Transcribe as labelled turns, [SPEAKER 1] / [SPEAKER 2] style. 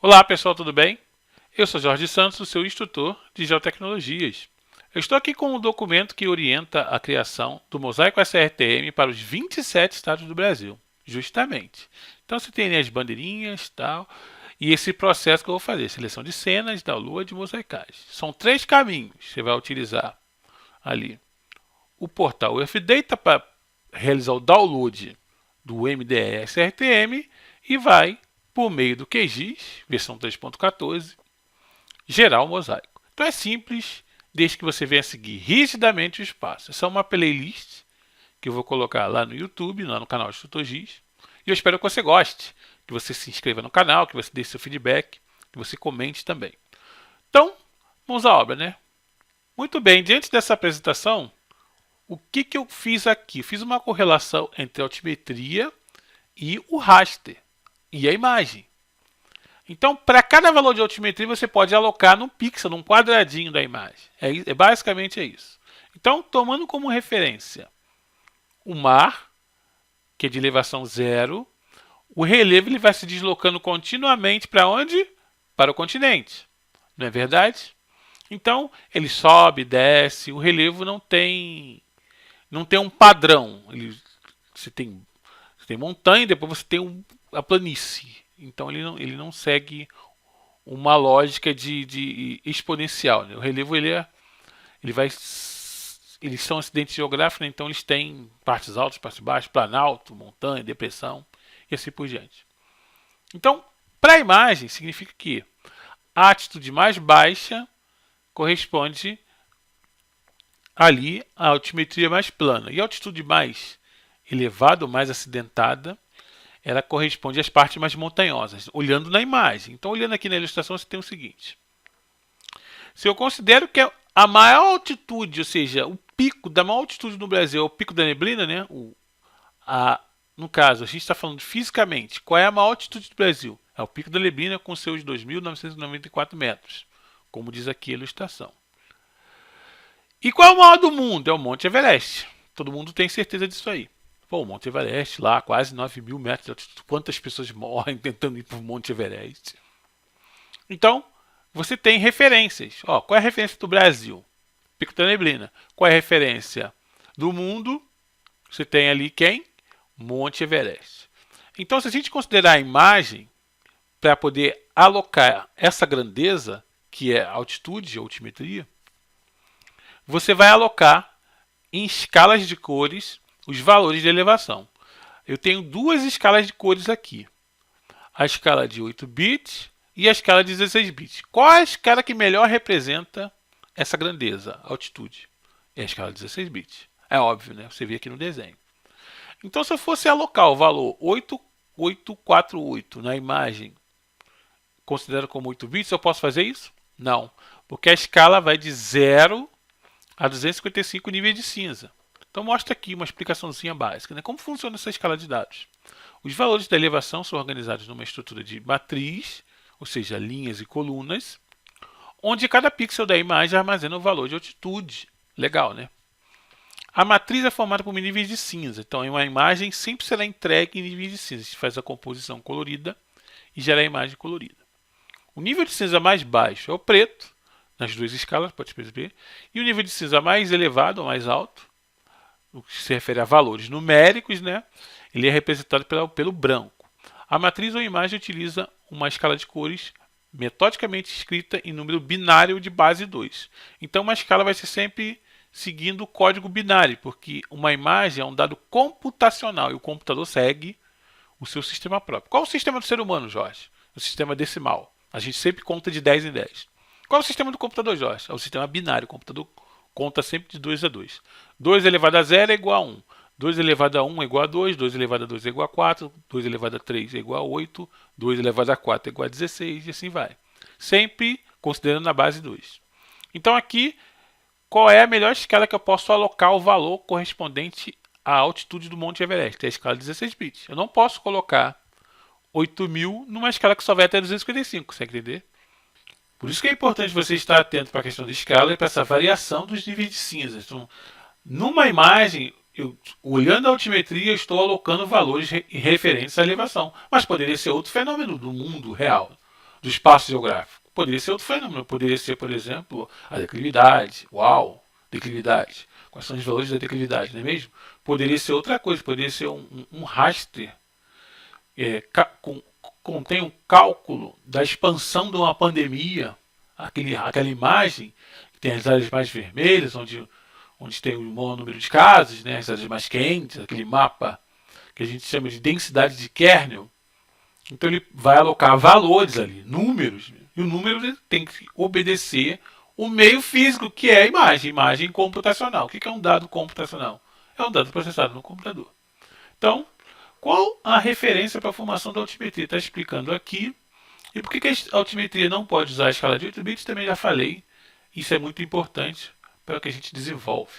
[SPEAKER 1] Olá pessoal, tudo bem? Eu sou Jorge Santos, o seu instrutor de Geotecnologias. Eu estou aqui com um documento que orienta a criação do Mosaico SRTM para os 27 estados do Brasil, justamente. Então você tem as bandeirinhas tal, e esse processo que eu vou fazer, seleção de cenas, download e mosaicagem. São 3 caminhos que você vai utilizar ali. O portal UFData para realizar o download do MDE SRTM e vai por meio do QGIS, versão 3.14, gerar o mosaico. Então é simples, desde que você venha seguir rigidamente o espaço. Essa é uma playlist que eu vou colocar lá no YouTube, lá no canal Instrutor GIS. E eu espero que você goste, que você se inscreva no canal, que você dê seu feedback, que você comente também. Então, vamos à obra, né? Muito bem, diante dessa apresentação, o que eu fiz aqui? Eu fiz uma correlação entre a altimetria e o raster. E a imagem. Então, para cada valor de altimetria, você pode alocar num pixel, num quadradinho da imagem. Basicamente é isso. Então, tomando como referência o mar, que é de elevação 0, o relevo ele vai se deslocando continuamente para onde? Para o continente. Não é verdade? Então, ele sobe, desce, o relevo não tem um padrão. Você tem montanha, depois você tem a planície. Então ele não segue uma lógica de exponencial, né? O relevo eles são acidentes geográficos, né? Então eles têm partes altas, partes baixas, planalto, montanha, depressão e assim por diante. Então, para a imagem, significa que a altitude mais baixa corresponde ali à altimetria mais plana. E a altitude mais elevada ou mais acidentada, ela corresponde às partes mais montanhosas, olhando na imagem. Então, olhando aqui na ilustração, você tem o seguinte. Se eu considero que a maior altitude, ou seja, o pico da maior altitude no Brasil é o pico da neblina, né? No caso, a gente está falando fisicamente, qual é a maior altitude do Brasil? É o pico da neblina com seus 2.994 metros, como diz aqui a ilustração. E qual é o maior do mundo? É o Monte Everest. Todo mundo tem certeza disso aí. Pô, o Monte Everest lá, quase 9.000 metros de altitude. Quantas pessoas morrem tentando ir para o Monte Everest? Então, você tem referências. Ó, qual é a referência do Brasil? Pico da Neblina. Qual é a referência do mundo? Você tem ali quem? Monte Everest. Então, se a gente considerar a imagem para poder alocar essa grandeza, que é altitude, altimetria, você vai alocar em escalas de cores os valores de elevação. Eu tenho 2 escalas de cores aqui. A escala de 8 bits e a escala de 16 bits. Qual é a escala que melhor representa essa grandeza, altitude? É a escala de 16 bits. É óbvio, né? Você vê aqui no desenho. Então, se eu fosse alocar o valor 8848 na imagem, considerado como 8 bits, eu posso fazer isso? Não, porque a escala vai de 0 a 255 níveis de cinza. Então mostra aqui uma explicaçãozinha básica, né? Como funciona essa escala de dados. Os valores da elevação são organizados numa estrutura de matriz, ou seja, linhas e colunas, onde cada pixel da imagem armazena o valor de altitude. Legal, né? A matriz é formada por níveis de cinza, então uma imagem sempre será entregue em níveis de cinza. A gente faz a composição colorida e gera a imagem colorida. O nível de cinza mais baixo é o preto, nas 2 escalas, pode perceber, e o nível de cinza mais elevado, ou mais alto, o que se refere a valores numéricos, né? Ele é representado pelo branco. A matriz ou imagem utiliza uma escala de cores metodicamente escrita em número binário de base 2. Então, uma escala vai ser sempre seguindo o código binário, porque uma imagem é um dado computacional e o computador segue o seu sistema próprio. Qual é o sistema do ser humano, Jorge? O sistema decimal. A gente sempre conta de 10 em 10. Qual é o sistema do computador, Jorge? É o sistema binário. O computador conta sempre de 2 a 2. 2 elevado a 0 é igual a 1. 2 elevado a 1 é igual a 2. 2 elevado a 2 é igual a 4. 2 elevado a 3 é igual a 8. 2 elevado a 4 é igual a 16 e assim vai. Sempre considerando na base 2. Então aqui, qual é a melhor escala que eu posso alocar o valor correspondente à altitude do Monte Everest? É a escala de 16 bits. Eu não posso colocar 8.000 numa escala que só vai até 255, você entender? Por isso que é importante você estar atento para a questão da escala e para essa variação dos níveis de cinza. Então, numa imagem, olhando a altimetria, eu estou alocando valores referentes à elevação. Mas poderia ser outro fenômeno do mundo real, do espaço geográfico. Poderia ser outro fenômeno. Poderia ser, por exemplo, a declividade. Uau! Declividade. Quais são os valores da declividade, não é mesmo? Poderia ser outra coisa. Poderia ser um raster contém um cálculo da expansão de uma pandemia, aquela imagem que tem as áreas mais vermelhas, onde tem o maior número de casos, né, as áreas mais quentes, aquele mapa que a gente chama de densidade de kernel. Então ele vai alocar valores ali, números, e o número tem que obedecer o meio físico, que é a imagem computacional. O que é um dado computacional? É um dado processado no computador. Então, qual a referência para a formação da altimetria? Está explicando aqui. E por que a altimetria não pode usar a escala de 8 bits? Também já falei. Isso é muito importante para o que a gente desenvolve.